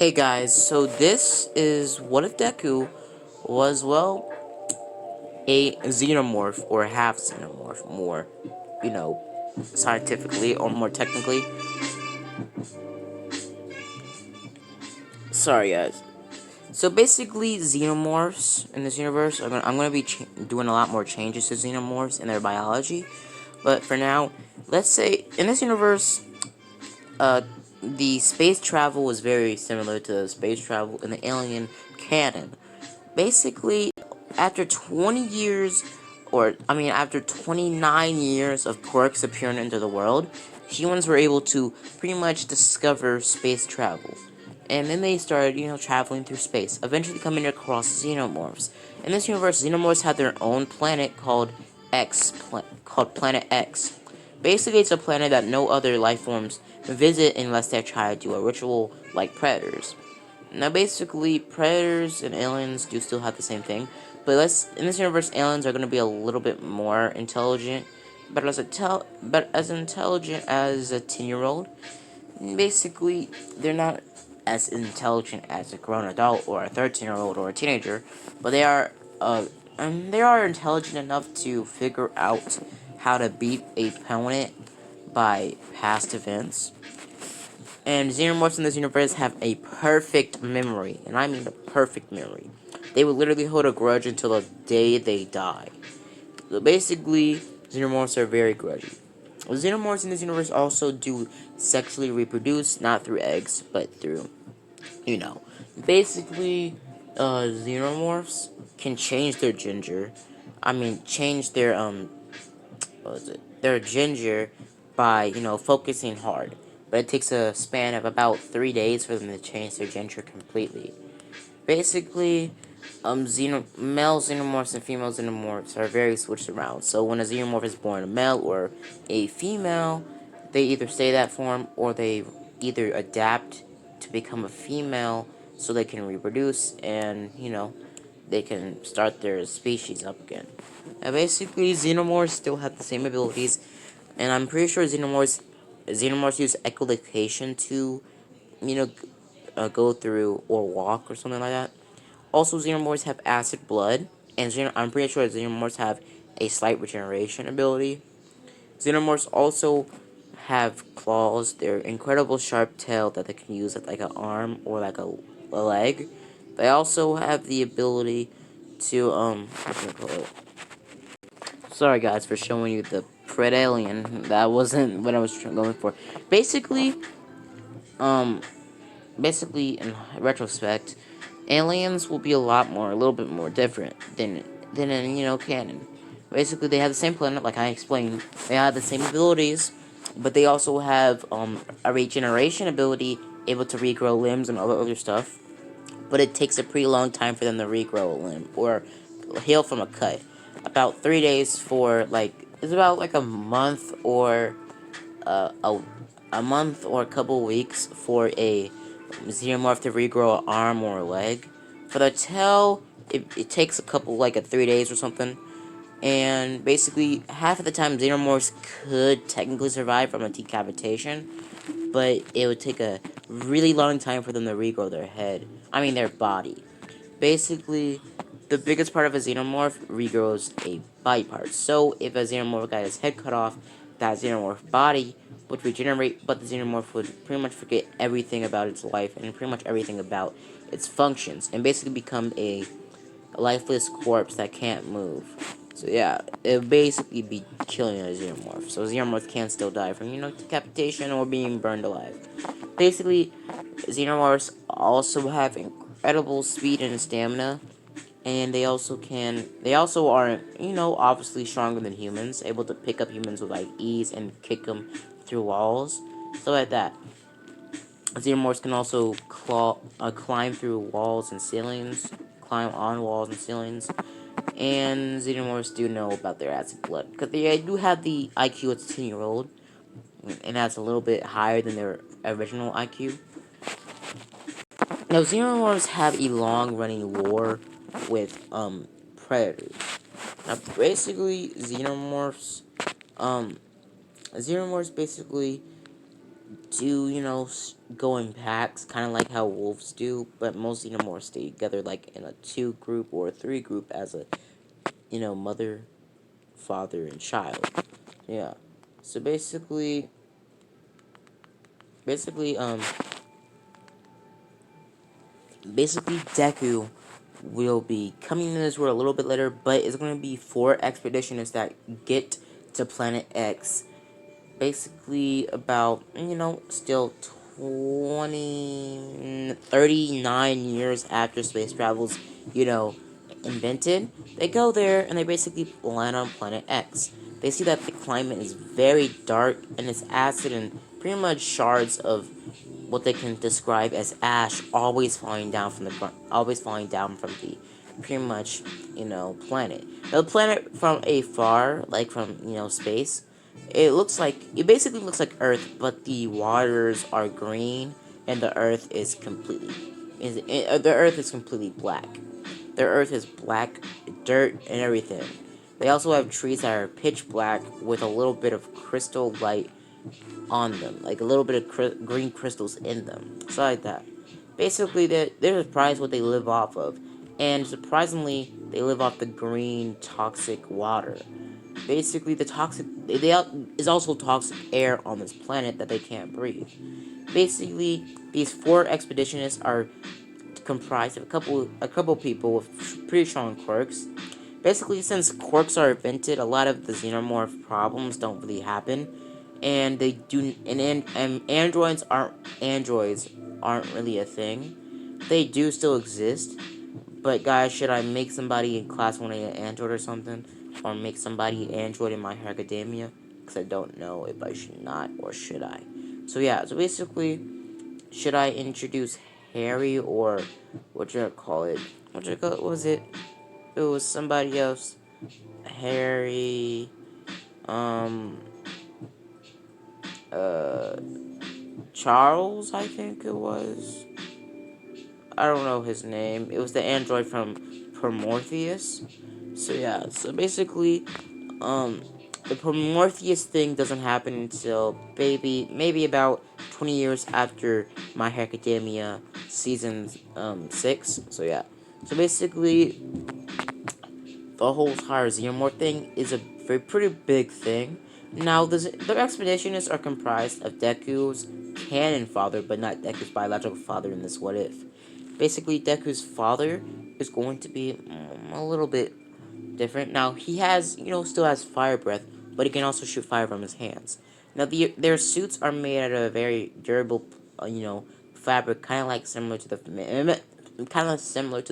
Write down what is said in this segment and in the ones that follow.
Hey guys, so this is what if Deku was, well, a xenomorph or a half xenomorph, more, scientifically or more technically. Sorry guys. So basically, xenomorphs in this universe, I'm gonna be doing a lot more changes to xenomorphs in their biology. But for now, let's say in this universe, uh, the space travel was very similar to the space travel in the Alien canon. Basically, after 20 years, after 29 years of quirks appearing into the world, humans were able to pretty much discover space travel. And then they started, traveling through space, eventually coming across xenomorphs. In this universe, xenomorphs had their own planet called Planet X. Basically, it's a planet that no other life forms visit unless they try to do a ritual like predators. Now, basically, predators and aliens do still have the same thing, but in this universe, aliens are going to be a little bit more intelligent, but as intelligent as a 10-year-old. Basically, they're not as intelligent as a grown adult or a 13-year-old or a teenager, but they are intelligent enough to figure out how to beat a opponent by past events. And xenomorphs in this universe have a perfect memory, and I mean a perfect memory. They will literally hold a grudge until the day they die. So basically, xenomorphs are very grudgy. Xenomorphs in this universe also do sexually reproduce, not through eggs, but through, you know. Basically, xenomorphs can change their ginger. Change their, what was it? Their ginger by, focusing hard. But it takes a span of about 3 days for them to change their gender completely. Basically, male xenomorphs and female xenomorphs are very switched around. So when a xenomorph is born a male or a female, they either stay that form or they either adapt to become a female so they can reproduce and, they can start their species up again. And basically, xenomorphs still have the same abilities, and I'm pretty sure xenomorphs use echolocation to, you know, go through or walk or something like that. Also, xenomorphs have acid blood, and I'm pretty sure xenomorphs have a slight regeneration ability. Xenomorphs also have claws. They're incredible sharp tail that they can use as like an arm or like a leg. They also have the ability to sorry guys for showing you the Pred Alien. That wasn't what I was going for. Basically, um, in retrospect, aliens will be a little bit more different than in canon. Basically, they have the same planet, like I explained. They have the same abilities, but they also have a regeneration ability, able to regrow limbs and all the other stuff. But it takes a pretty long time for them to regrow a limb or heal from a cut. About 3 days for it's about like uh, a a month or a couple weeks for a xenomorph to regrow an arm or a leg. For the tail, it takes a couple, like 3 days or something. And basically, half of the time, xenomorphs could technically survive from a decapitation, but it would take a really long time for them to regrow their body. Basically, the biggest part of a xenomorph regrows a body part. So, if a xenomorph got his head cut off, that xenomorph body would regenerate, but the xenomorph would pretty much forget everything about its life and pretty much everything about its functions, and basically become a lifeless corpse that can't move. So yeah, it would basically be killing a xenomorph. So xenomorph can still die from, decapitation or being burned alive. Basically, xenomorphs also have incredible speed and stamina, and they also are, obviously stronger than humans, able to pick up humans with, ease and kick them through walls, stuff like that. Xenomorphs can also climb through walls and ceilings, climb on walls and ceilings, and xenomorphs do know about their acid blood, because they do have the IQ as a 10-year-old, and that's a little bit higher than their original IQ. Now, xenomorphs have a long-running war with, predators. Now, basically, xenomorphs basically do, go in packs, kind of like how wolves do, but most xenomorphs stay together, like in a 2 group or a 3 group as a, mother, father, and child. Yeah. So basically, basically Deku will be coming into this world a little bit later, but it's going to be 4 expeditionists that get to Planet X basically about, still 39 years after space travel's, you know, invented. They go there and they basically land on Planet X. They see that the climate is very dark and it's acid and pretty much shards of what they can describe as ash always falling down from the pretty much, planet. Now, the planet from afar, like from, space, it basically looks like Earth, but the waters are green and the Earth is completely black. The Earth is black dirt and everything. They also have trees that are pitch black with a little bit of crystal light on them, like a little bit of green crystals in them, so like that. Basically, they're surprised what they live off of, and surprisingly, they live off the green toxic water. Basically, the toxic is also toxic air on this planet that they can't breathe. Basically, these 4 expeditionists are comprised of a couple people with pretty strong quirks. Basically, since quirks are invented, a lot of the xenomorph problems don't really happen, and they do and androids aren't really a thing. They do still exist, but guys, should I make somebody in class 1A an android or something, or make somebody android in My Hero Academia? Because I don't know if I should not or should I. So yeah, so basically, should I introduce Harry or what you call it? What was it? It was somebody else. Harry, um, uh, Charles, I think it was. I don't know his name. It was the android from Prometheus. So yeah, so basically, um, the Prometheus thing doesn't happen until maybe about 20 years after My Hero Academia season 6. So yeah, so basically, the whole entire Xenomorph thing is a pretty big thing. Now, the expeditionists are comprised of Deku's canon father, but not Deku's biological father in this What If. Basically, Deku's father is going to be a little bit different. Now, he still has fire breath, but he can also shoot fire from his hands. Now, their suits are made out of a very durable, fabric, kind of similar to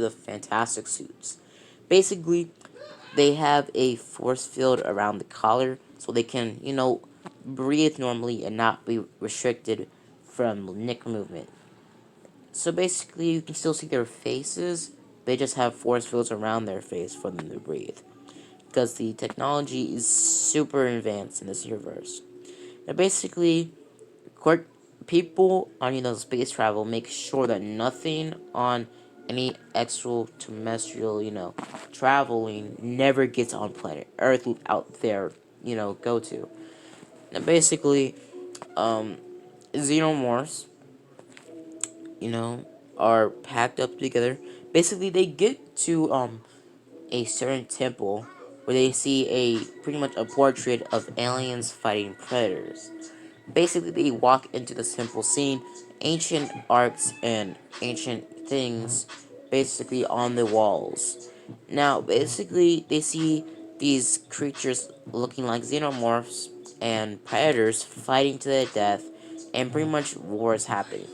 the Fantastic suits. Basically, they have a force field around the collar so they can, breathe normally and not be restricted from neck movement. So basically, you can still see their faces, they just have force fields around their face for them to breathe. Because the technology is super advanced in this universe. Now basically, court people on space travel make sure that nothing on any extraterrestrial traveling never gets on planet Earth without their go to. Now basically, um, xenomorphs you know are packed up together. Basically, they get to a certain temple where they see a pretty much a portrait of aliens fighting predators. Basically, they walk into the temple, seeing ancient arts and ancient things basically on the walls. Now, basically, they see these creatures looking like xenomorphs and predators fighting to the death, and pretty much wars happening.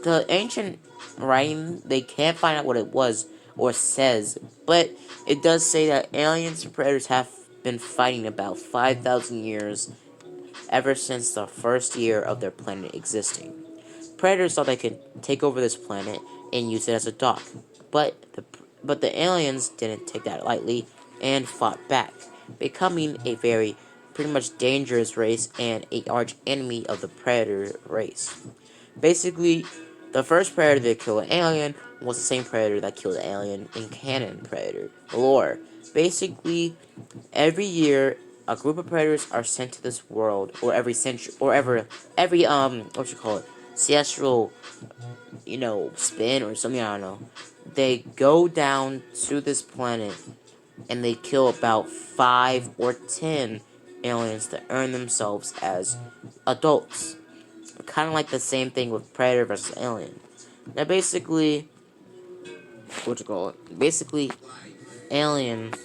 The ancient writing, they can't find out what it was or says, but it does say that aliens and predators have been fighting about 5,000 years ever since the first year of their planet existing. Predators thought they could take over this planet and use it as a dock, but the aliens didn't take that lightly and fought back, becoming a very pretty much dangerous race and a arch enemy of the predator race. Basically, the first predator to kill an alien was the same predator that killed the alien in canon Predator lore. Basically, every year a group of predators are sent to this world, or every century, or every what you call it, celestial, spin or something. I don't know. They go down to this planet and they kill about 5 or 10 aliens to earn themselves as adults. Kind of like the same thing with Predator versus Alien. Now, basically, what you call it? Basically, aliens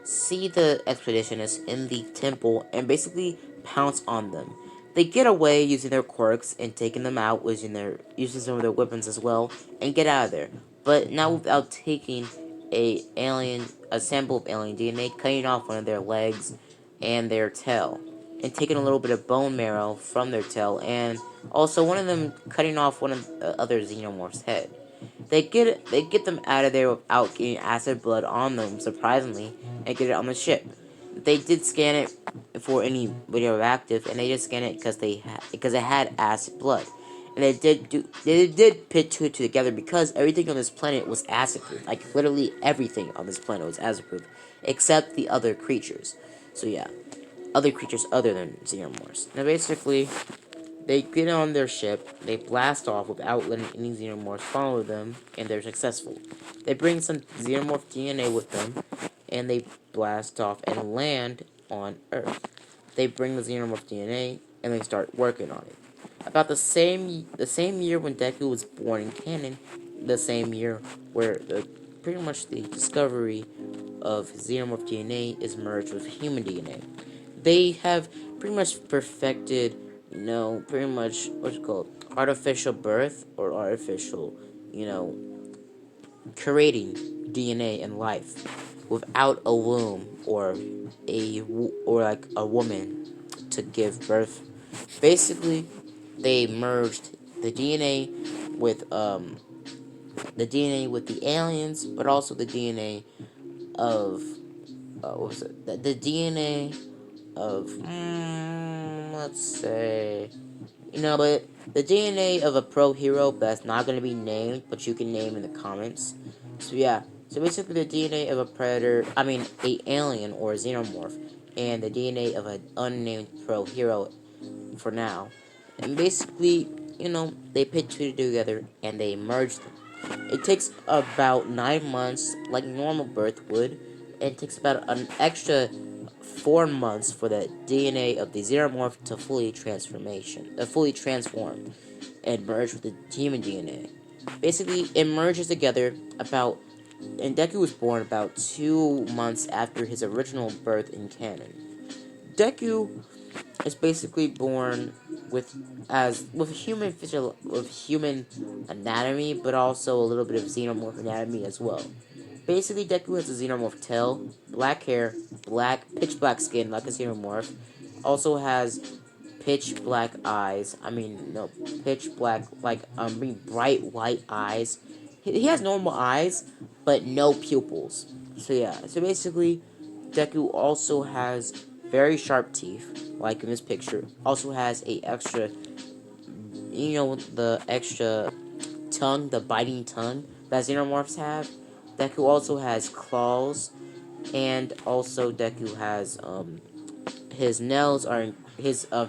see the expeditionists in the temple and basically pounce on them. They get away using their quirks and taking them out using some of their weapons as well and get out of there. But not without taking a sample of alien DNA, cutting off one of their legs and their tail, and taking a little bit of bone marrow from their tail, and also one of them cutting off one of the other xenomorph's head. They get them out of there without getting acid blood on them, surprisingly, and get it on the ship. They did scan it for any radioactive, and they just scanned it because it had acid blood. And they did put two and two together because everything on this planet was acid proof. Like literally everything on this planet was acid proof, except the other creatures. So yeah, other creatures other than xenomorphs. Now basically, they get on their ship, they blast off without letting any xenomorphs follow them, and they're successful. They bring some xenomorph DNA with them, and they blast off and land on Earth. They bring the xenomorph DNA, and they start working on it. About the same year when Deku was born in canon, the same year where pretty much the discovery of xenomorph DNA is merged with human DNA. They have pretty much perfected, pretty much what's it called, artificial birth or artificial, you know, creating DNA in life without a womb or like a woman to give birth. Basically, they merged the DNA with the aliens, but also the DNA of what was it? The DNA of let's say, but the DNA of a pro hero that's not gonna be named, but you can name in the comments. So yeah, so basically the DNA of a predator, a alien or a xenomorph, and the DNA of an unnamed pro hero for now. And basically, they put two together and they merge them. It takes about 9 months, like normal birth would. It takes about an extra 4 months for the DNA of the xenomorph to fully transform and merge with the human DNA. Basically, it merges together and Deku was born about 2 months after his original birth in canon. Deku is basically born with human anatomy, but also a little bit of xenomorph anatomy as well. Basically, Deku has a xenomorph tail, black hair, pitch black skin like a xenomorph. Also has pitch black eyes. No, pitch black, like bright white eyes. He has normal eyes, but no pupils. So yeah, so basically, Deku also has very sharp teeth, like in this picture. Also has the extra tongue, the biting tongue that xenomorphs have. Deku also has claws, and also Deku has his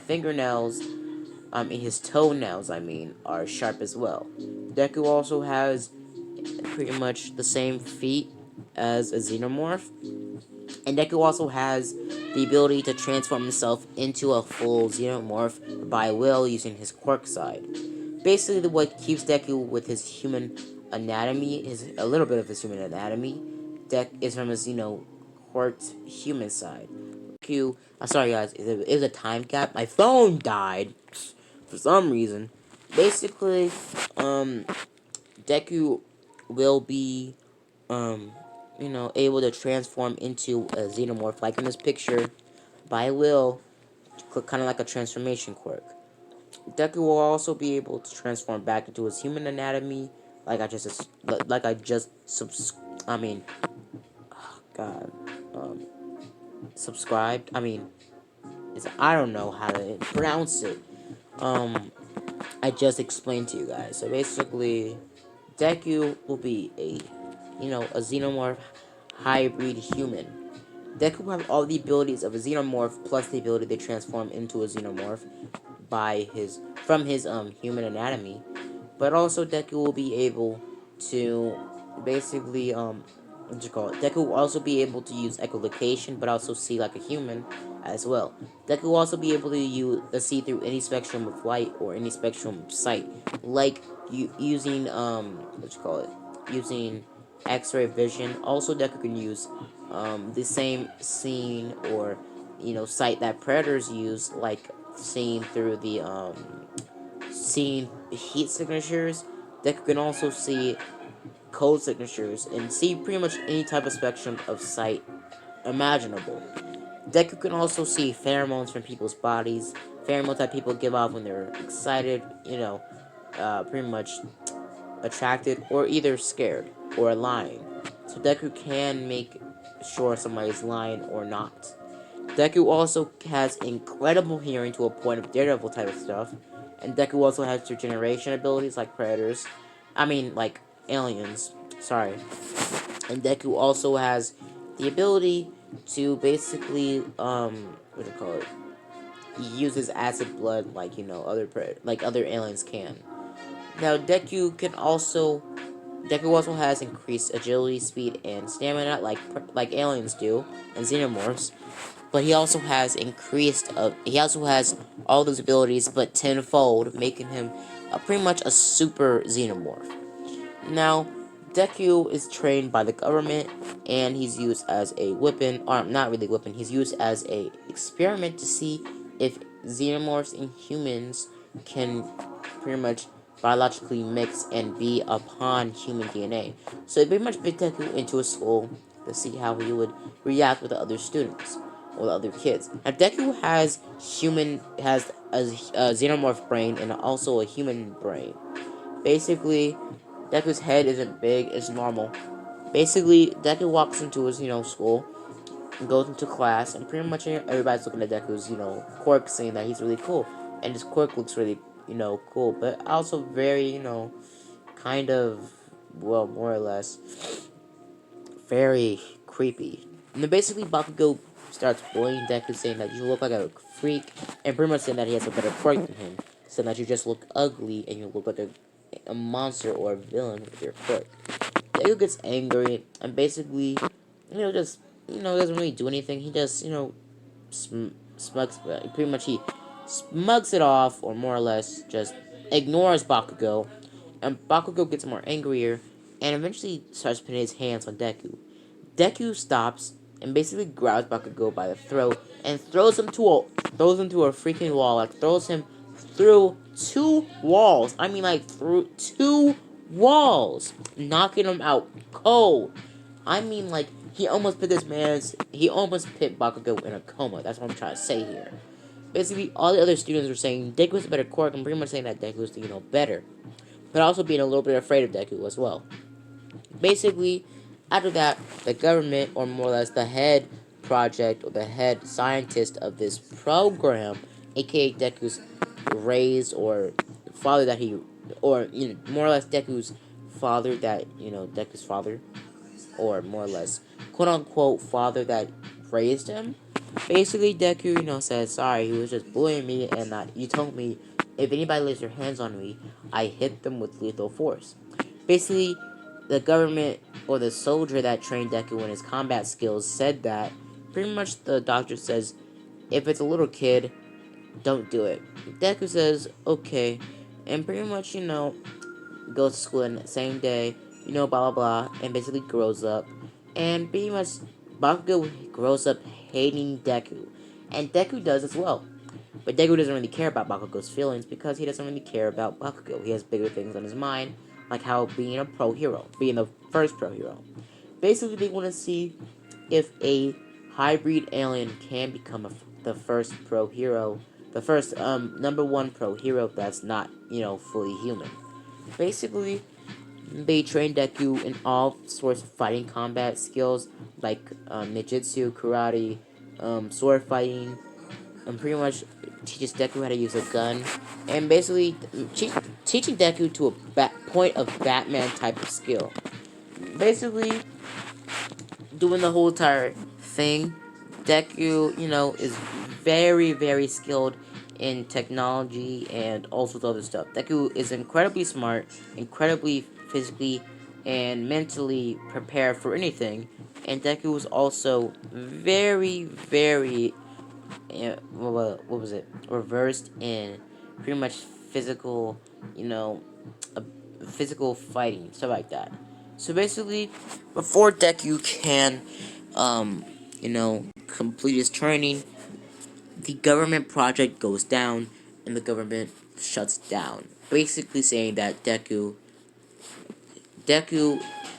fingernails, and his toenails, are sharp as well. Deku also has pretty much the same feet as a xenomorph, and Deku also has the ability to transform himself into a full xenomorph by will using his quirk side. Basically, what keeps Deku with his human anatomy, a little bit of his human anatomy, is from his, quirked human side. I'm sorry guys, it was a time gap. My phone died for some reason. Basically, Deku will be, able to transform into a xenomorph, like in this picture, by will, kind of like a transformation quirk. Deku will also be able to transform back into his human anatomy, I mean, God, subscribed. I don't know how to pronounce it. I just explained to you guys. So basically, Deku will be a xenomorph hybrid human. Deku will have all the abilities of a Xenomorph plus the ability to transform into a Xenomorph from his human anatomy. But also Deku will be able to basically what you call it? Deku will also be able to use echolocation, but also see like a human as well. Deku will also be able to see through any spectrum of light or any spectrum of sight, like using what you call it? Using X-ray vision. Also, Deku can use the same scene or sight that predators use, like seeing through the seeing heat signatures. Deku can also see code signatures and see pretty much any type of spectrum of sight imaginable. Deku can also see pheromones from people's bodies, pheromones that people give off when they're excited, pretty much attracted, or either scared or lying. So Deku can make sure somebody's lying or not. Deku also has incredible hearing to a point of Daredevil type of stuff, and Deku also has regeneration abilities like predators. I mean, like aliens. Sorry. And Deku also has the ability to basically, what do you call it? He uses acid blood like other aliens can. Now Deku also has increased agility, speed, and stamina like aliens do, and xenomorphs. But he also has all those abilities, but tenfold, making him pretty much a super xenomorph. Now, Deku is trained by the government, and he's used as a weapon, or not really a weapon, he's used as a experiment to see if xenomorphs and humans can pretty much biologically mix and be upon human DNA. So they pretty much put Deku into a school to see how he would react with the other students or the other kids. Now Deku has a xenomorph brain and also a human brain. Basically, Deku's head isn't big, it's normal. Basically, Deku walks into his, school, goes into class, and pretty much everybody's looking at Deku's, quirk, saying that he's really cool. And his quirk looks really, cool, but also very, kind of, well, more or less, very creepy. And then basically, Bakugo starts bullying Deku, saying that you look like a freak, and pretty much saying that he has a better quirk than him. Saying that you just look ugly, and you look like a monster or a villain with your quirk. Deku gets angry, and basically, just, doesn't really do anything. He just, pretty much he smugs it off, or more or less just ignores Bakugo, and Bakugo gets more angrier, and eventually starts putting his hands on Deku. Deku stops and basically grabs Bakugo by the throat and throws him to a freaking wall. Like throws him through 2 walls. I mean, like through 2 walls, knocking him out cold. I mean, like he almost put Bakugo in a coma. That's what I'm trying to say here. Basically, all the other students were saying Deku was a better quirk, and pretty much saying that Deku was, better, but also being a little bit afraid of Deku as well. Basically, after that, the government, or more or less the head project or the head scientist of this program, aka Deku's raised or father that he, or more or less Deku's father that Deku's father, or more or less quote unquote father that raised him. Basically, Deku, says sorry, he was just bullying me, and that you told me if anybody lays their hands on me, I hit them with lethal force. Basically, the government or the soldier that trained Deku in his combat skills said that pretty much the doctor says if it's a little kid, don't do it. Deku says okay, and pretty much goes to school in the same day, blah blah blah, and basically grows up, and pretty much Bakugo grows up hating Deku, and Deku does as well. But Deku doesn't really care about Bakugo's feelings because he doesn't really care about Bakugo. He has bigger things on his mind, like how being being the first pro hero. Basically, they want to see if a hybrid alien can become the first pro hero, the first #1 pro hero that's not fully human. Basically, they train Deku in all sorts of fighting combat skills like ninjutsu, karate, sword fighting, and pretty much teaches Deku how to use a gun, and basically teaching Deku to a point of Batman type of skill. Basically, doing the whole entire thing Deku, is very, very skilled in technology and all sorts of other stuff. Deku is incredibly smart, incredibly physically and mentally prepared for anything. And Deku was also very, very, what was it? Reversed in pretty much physical, you know, uh, physical fighting, stuff like that. So basically, before Deku can, um, complete his training, the government project goes down and the government shuts down. Basically saying that Deku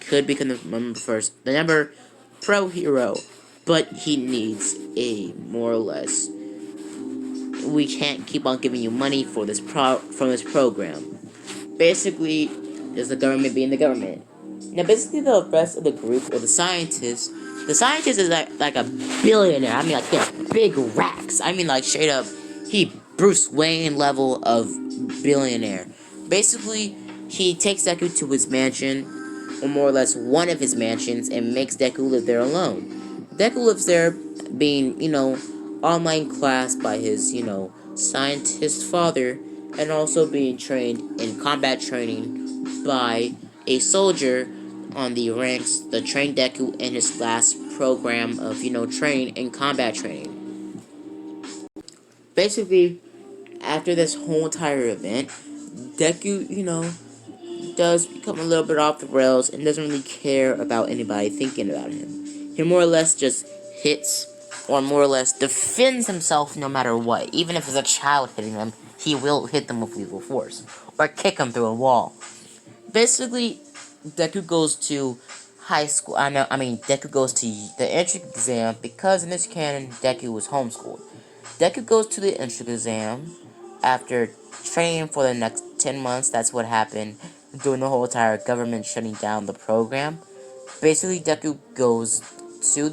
could become the number pro hero, but he needs a more or less. We can't keep on giving you money for this from this program. Basically, there's the government being the government. Now, basically, the rest of the group or the scientist is like a billionaire. I mean, like, yeah, big racks. I mean, like, straight up, he Bruce Wayne level of billionaire. Basically, he takes Deku to his mansion, or more or less one of his mansions, and makes Deku live there alone. Deku lives there, being, online class by his, scientist father, and also being trained in combat training by a soldier on the ranks that trained Deku in his last program of, training in combat training. Basically, after this whole entire event, Deku, does become a little bit off the rails and doesn't really care about anybody thinking about him. He more or less just hits, or more or less defends himself no matter what. Even if it's a child hitting him, he will hit them with lethal force, or kick him through a wall. Basically, Deku goes to high school. Deku goes to the entrance exam because in this canon, Deku was homeschooled. Deku goes to the entrance exam after training for the next 10 months. That's what happened during the whole entire government shutting down the program. Basically, Deku goes to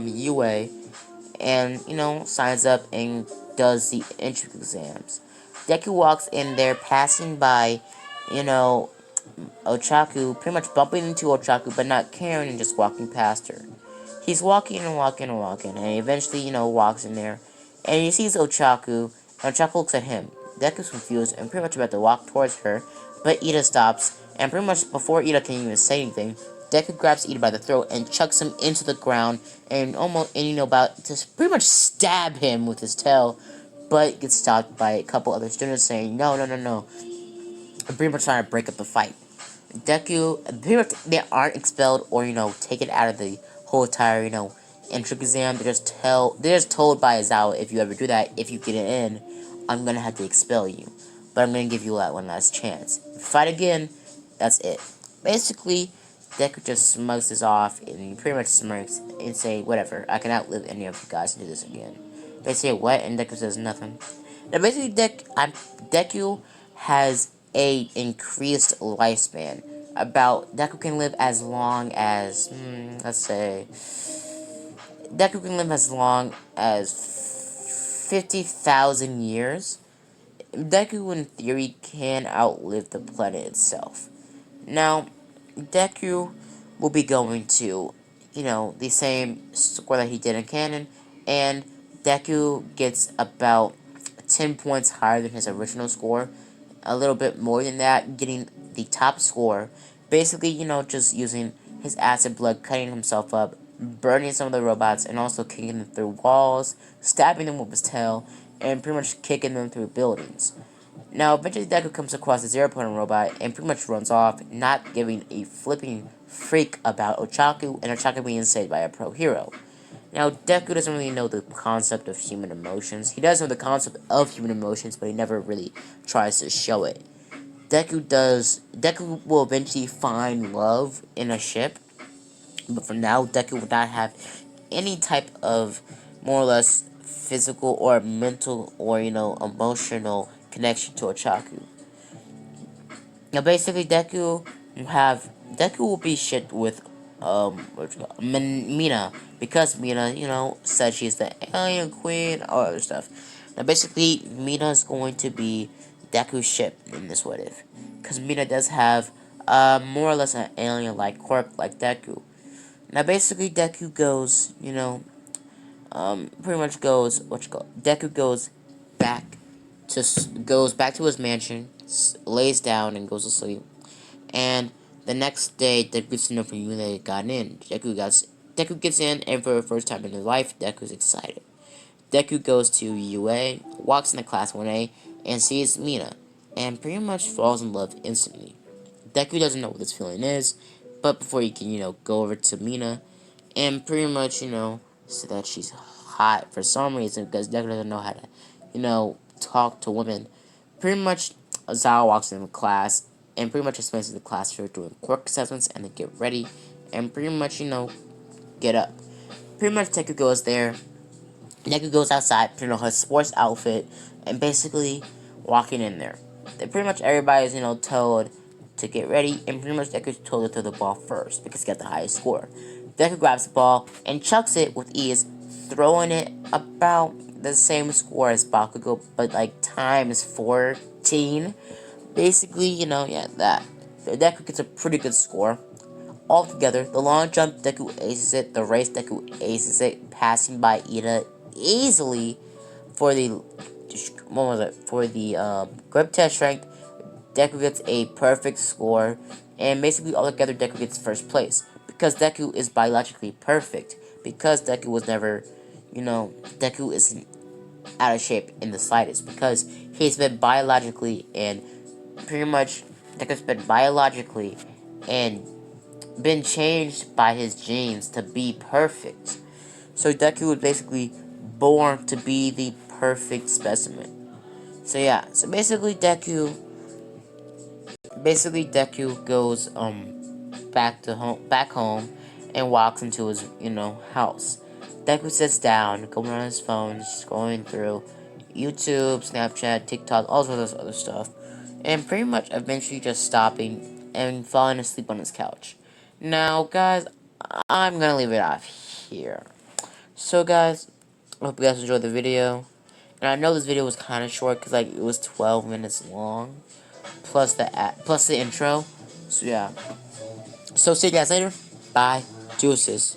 UA and signs up and does the entrance exams. Deku walks in there, passing by, you know, Ochaku, pretty much bumping into Ochaku, but not caring and just walking past her. He's walking and walking and walking, and he eventually, walks in there, and he sees Ochaku, and Ochaku looks at him. Deku's confused and pretty much about to walk towards her, but Ida stops, and pretty much before Ida can even say anything, Deku grabs Ida by the throat and chucks him into the ground, and about to pretty much stab him with his tail, but gets stopped by a couple other students saying, no, no, no, no, and pretty much trying to break up the fight. Deku, pretty much, they aren't expelled or, taken out of the whole entire, entrance exam. They're just told by Aizawa, if you ever do that, if you get it in, I'm gonna have to expel you. But I'm gonna give you that one last chance. If you fight again, that's it. Basically, Deku just smugs this off, and he pretty much smirks and say, whatever, I can outlive any of you guys to do this again. They say, what? And Deku says nothing. Now, basically, Deku has a increased lifespan. Deku can live as long as, let's say, Deku can live as long as 50,000 years. Deku, in theory, can outlive the planet itself. Now, Deku will be going to, the same score that he did in canon, and Deku gets about 10 points higher than his original score. A little bit more than that, getting the top score. Basically, just using his acid blood, cutting himself up, burning some of the robots, and also kicking them through walls, stabbing them with his tail, and pretty much kicking them through buildings. Now, eventually Deku comes across a zero-point robot and pretty much runs off, not giving a flipping freak about Ochaku, and Ochaku being saved by a pro hero. Now, Deku doesn't really know the concept of human emotions. He does know the concept of human emotions, but he never really tries to show it. Deku will eventually find love in a ship, but for now, Deku will not have any type of, more or less, physical or mental or, emotional connection to Ochaku. Now, basically, Deku will be shit with, Mina, because Mina, said she's the alien queen, all other stuff. Now, basically, Mina is going to be Deku's ship in this what if. Because Mina does have, more or less an alien-like quirk like Deku. Now, basically, Deku goes, pretty much goes, Deku goes back to his mansion, lays down, and goes to sleep. And the next day, Deku gets to know from you that he got in. Deku gets in, and for the first time in his life, Deku's excited. Deku goes to UA, walks into class 1A, and sees Mina, and pretty much falls in love instantly. Deku doesn't know what this feeling is, but before he can, go over to Mina, and pretty much, say that she's hot for some reason, because Deku doesn't know how to, talk to women. Pretty much, Zao walks into class, and pretty much explains to the class they're doing quirk assessments, and they get ready, and pretty much, get up. Pretty much, Deku goes there. Deku goes outside, putting on her sports outfit, and basically walking in there. Pretty much everybody's, told to get ready, and pretty much Deku's told to throw the ball first, because he got the highest score. Deku grabs the ball, and chucks it with ease, throwing it about the same score as Bakugo, but like times 14. Basically, yeah, that. So Deku gets a pretty good score. Altogether, the long jump Deku aces it, the race Deku aces it, passing by Ida easily for the grip test strength. Deku gets a perfect score, and basically altogether Deku gets first place because Deku is biologically perfect. Because Deku was never, Deku isn't out of shape in the slightest because he's been biologically and pretty much Deku's been biologically and been changed by his genes to be perfect. So Deku was basically born to be the perfect specimen. So yeah, so basically Deku goes back home and walks into his house. Deku sits down, going on his phone, scrolling through YouTube, Snapchat, TikTok, all sorts of other stuff, and pretty much eventually just stopping and falling asleep on his couch. Now, guys, I'm gonna leave it off here. So, guys, I hope you guys enjoyed the video. And I know this video was kind of short because like it was 12 minutes long, plus the intro. So yeah. So see you guys later. Bye. Deuces.